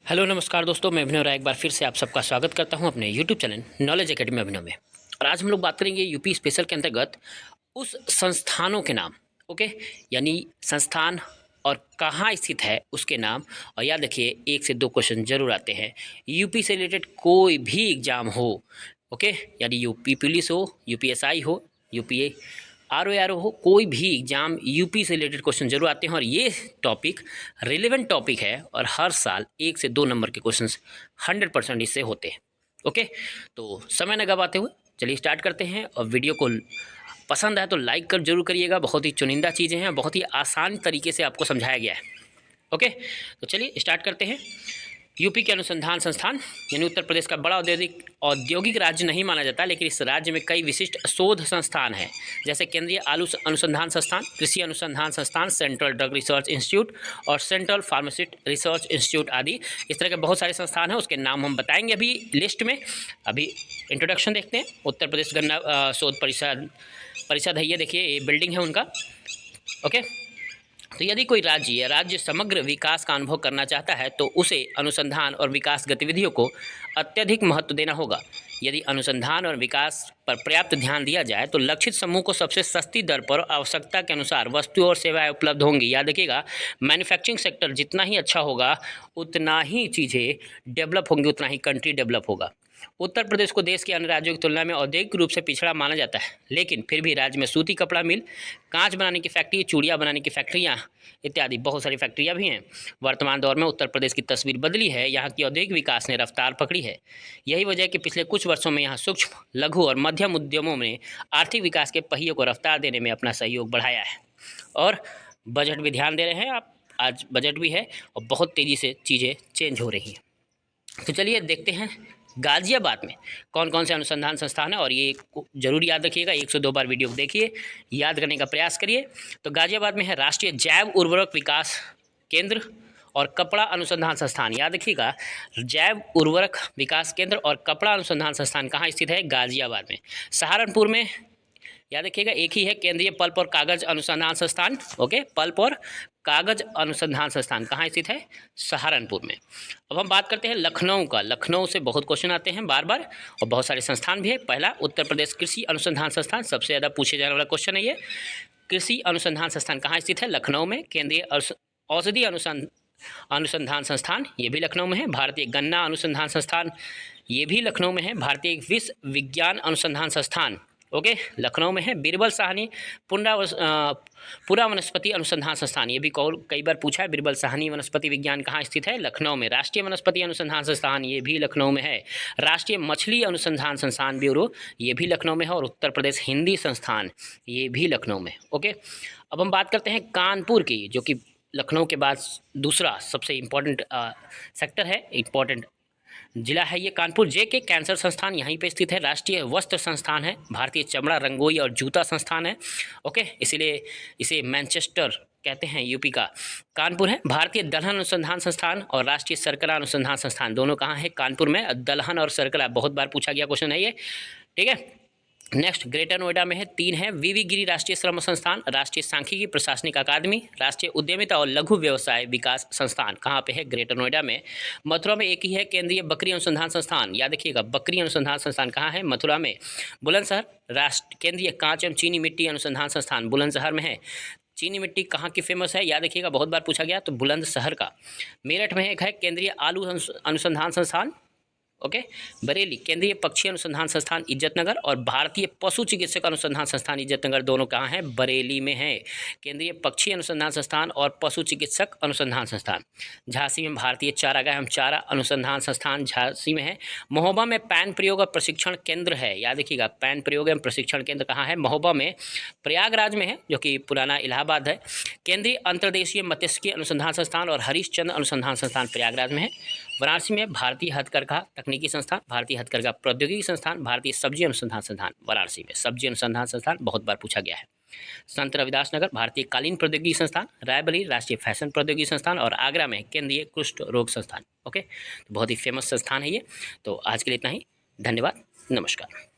Hello नमस्कार दोस्तों, मैं अभिनव राय एक बार फिर से आप सबका स्वागत करता हूं अपने यूट्यूब चैनल नॉलेज एकेडमी अभिनव में। और आज हम लोग बात करेंगे यूपी स्पेशल के अंतर्गत उस संस्थानों के नाम। ओके, यानी संस्थान और कहाँ स्थित है उसके नाम। और याद रखिए, 1 से 2 क्वेश्चन जरूर आते हैं यूपी से रिलेटेड, कोई भी एग्जाम हो। ओके, यानी यूपी पुलिस हो, यूपीएसआई हो, यूपी आरओ हो, कोई भी एग्जाम यूपी से रिलेटेड क्वेश्चन जरूर आते हैं। और ये टॉपिक रिलेवेंट टॉपिक है और हर साल 1 से 2 नंबर के क्वेश्चन 100% इससे होते हैं। ओके, तो समय न गवाते हुए चलिए स्टार्ट करते हैं। और वीडियो को पसंद आए तो लाइक कर जरूर करिएगा। बहुत ही चुनिंदा चीज़ें हैं, बहुत ही आसान तरीके से आपको समझाया गया है। ओके, तो चलिए स्टार्ट करते हैं। यूपी के अनुसंधान संस्थान, यानी उत्तर प्रदेश का बड़ा औद्योगिक राज्य नहीं माना जाता, लेकिन इस राज्य में कई विशिष्ट शोध संस्थान हैं, जैसे केंद्रीय आलू अनुसंधान संस्थान, कृषि अनुसंधान संस्थान, सेंट्रल ड्रग रिसर्च इंस्टीट्यूट और सेंट्रल फार्मास्यूटिकल रिसर्च इंस्टीट्यूट आदि। इस तरह के बहुत सारे संस्थान हैं, उसके नाम हम बताएंगे अभी लिस्ट में। अभी इंट्रोडक्शन देखते हैं। उत्तर प्रदेश गन्ना शोध परिषद है, ये देखिए, ये बिल्डिंग है उनका। ओके, तो यदि कोई राज्य समग्र विकास का अनुभव करना चाहता है तो उसे अनुसंधान और विकास गतिविधियों को अत्यधिक महत्व देना होगा। यदि अनुसंधान और विकास पर पर्याप्त ध्यान दिया जाए तो लक्षित समूह को सबसे सस्ती दर पर आवश्यकता के अनुसार वस्तु और सेवाएं उपलब्ध होंगी। याद रखिएगा, मैन्युफैक्चरिंग सेक्टर जितना ही अच्छा होगा उतना ही चीज़ें डेवलप होंगी, उतना ही कंट्री डेवलप होगा। उत्तर प्रदेश को देश के अन्य राज्यों की तुलना में औद्योगिक रूप से पिछड़ा माना जाता है, लेकिन फिर भी राज्य में सूती कपड़ा मिल, कांच बनाने की फैक्ट्री, चूड़ियाँ बनाने की फैक्ट्रियाँ इत्यादि बहुत सारी फैक्ट्रियाँ भी हैं। वर्तमान दौर में उत्तर प्रदेश की तस्वीर बदली है। यहाँ की औद्योगिक विकास ने रफ्तार पकड़ी है। यही वजह है कि पिछले कुछ वर्षों में यहाँ सूक्ष्म, लघु और मध्यम उद्यमों में आर्थिक विकास के पहियों को रफ्तार देने में अपना सहयोग बढ़ाया है। और बजट भी ध्यान दे रहे हैं आप, आज बजट भी है और बहुत तेज़ी से चीज़ें चेंज हो रही हैं। तो चलिए देखते हैं गाजियाबाद में कौन कौन से अनुसंधान संस्थान है। और ये जरूर याद रखिएगा, 102 बार वीडियो को देखिए, याद करने का प्रयास करिए। तो गाजियाबाद में है राष्ट्रीय जैव उर्वरक विकास केंद्र और कपड़ा अनुसंधान संस्थान। याद रखिएगा, जैव उर्वरक विकास केंद्र और कपड़ा अनुसंधान संस्थान कहाँ स्थित है? गाजियाबाद में। सहारनपुर में याद रखिएगा एक ही है, केंद्रीय पल्प और कागज अनुसंधान संस्थान। ओके, पल्प और कागज अनुसंधान संस्थान कहाँ स्थित है? सहारनपुर में। अब हम बात करते हैं लखनऊ का। लखनऊ से बहुत क्वेश्चन आते हैं बार बार और बहुत सारे संस्थान भी है। पहला, उत्तर प्रदेश कृषि अनुसंधान संस्थान, सबसे ज़्यादा पूछे जाने वाला क्वेश्चन है ये। कृषि अनुसंधान संस्थान कहाँ स्थित है? लखनऊ में। केंद्रीय औषधि अनुसंधान संस्थान, ये भी लखनऊ में है। भारतीय गन्ना अनुसंधान संस्थान, ये भी लखनऊ में है। भारतीय विश्व विज्ञान अनुसंधान संस्थान, ओके, लखनऊ में है। बीरबल साहनी पुरा वनस्पति अनुसंधान संस्थान, ये भी कई बार पूछा है। बीरबल साहनी वनस्पति विज्ञान कहाँ स्थित है? लखनऊ में। राष्ट्रीय वनस्पति अनुसंधान संस्थान, ये भी लखनऊ में है। राष्ट्रीय मछली अनुसंधान संस्थान ब्यूरो, ये भी लखनऊ में है। और उत्तर प्रदेश हिंदी संस्थान, ये भी लखनऊ में। ओके, अब हम बात करते हैं कानपुर की, जो कि लखनऊ के बाद दूसरा सबसे इम्पोर्टेंट सेक्टर है, इम्पोर्टेंट जिला है ये। कानपुर जेके कैंसर संस्थान यहीं पे स्थित है। राष्ट्रीय वस्त्र संस्थान है। भारतीय चमड़ा, रंगोई और जूता संस्थान है। ओके, इसीलिए इसे मैनचेस्टर कहते हैं यूपी का। कानपुर है। भारतीय दलहन अनुसंधान संस्थान और राष्ट्रीय शर्करा अनुसंधान संस्थान, दोनों कहाँ है? कानपुर में। दलहन और शर्करा बहुत बार पूछा गया क्वेश्चन है ये, ठीक है। नेक्स्ट, ग्रेटर नोएडा में है, 3 है। वीवी गिरी राष्ट्रीय श्रम संस्थान, राष्ट्रीय सांख्यिकी प्रशासनिक अकादमी, राष्ट्रीय उद्यमिता और लघु व्यवसाय विकास संस्थान, कहाँ पे है? ग्रेटर नोएडा में। मथुरा में एक ही है, केंद्रीय बकरी अनुसंधान संस्थान। याद रखिएगा, बकरी अनुसंधान संस्थान कहाँ है? मथुरा में। बुलंदशहर, केंद्रीय कांच एवं चीनी मिट्टी अनुसंधान संस्थान बुलंदशहर में है। चीनी मिट्टी कहाँ की फेमस है? याद रखिएगा, बहुत बार पूछा गया, तो बुलंदशहर का। मेरठ में एक है, केंद्रीय आलू अनुसंधान संस्थान। ओके, बरेली, केंद्रीय पक्षी अनुसंधान संस्थान इज्जतनगर और भारतीय पशु चिकित्सक अनुसंधान संस्थान इज्जतनगर, दोनों कहाँ हैं? बरेली में है। केंद्रीय पक्षी अनुसंधान संस्थान और पशु चिकित्सक अनुसंधान संस्थान। झांसी में भारतीय चारागाह एवं चारा अनुसंधान संस्थान झांसी में है। महोबा में पैन प्रयोग और प्रशिक्षण केंद्र है। याद रखिएगा, पैन प्रयोग एवं प्रशिक्षण केंद्र कहाँ है? महोबा में। प्रयागराज में है, जो कि पुराना इलाहाबाद है। केंद्रीय अंतर्देशीय मत्स्यिकी अनुसंधान संस्थान और हरीशचंद्र अनुसंधान संस्थान प्रयागराज में है। वाराणसी में भारतीय हथकरघा तकनीकी संस्थान, भारतीय हथकरघा प्रौद्योगिकी संस्थान, भारतीय सब्जी अनुसंधान संस्थान वाराणसी में। सब्जी अनुसंधान संस्थान बहुत बार पूछा गया है। संत रविदास नगर भारतीय कालीन प्रौद्योगिकी संस्थान, रायबरेली राष्ट्रीय फैशन प्रौद्योगिकी संस्थान और आगरा में केंद्रीय कुष्ठ रोग संस्थान। ओके, तो बहुत ही फेमस संस्थान है ये। तो आज के लिए इतना ही, धन्यवाद, नमस्कार।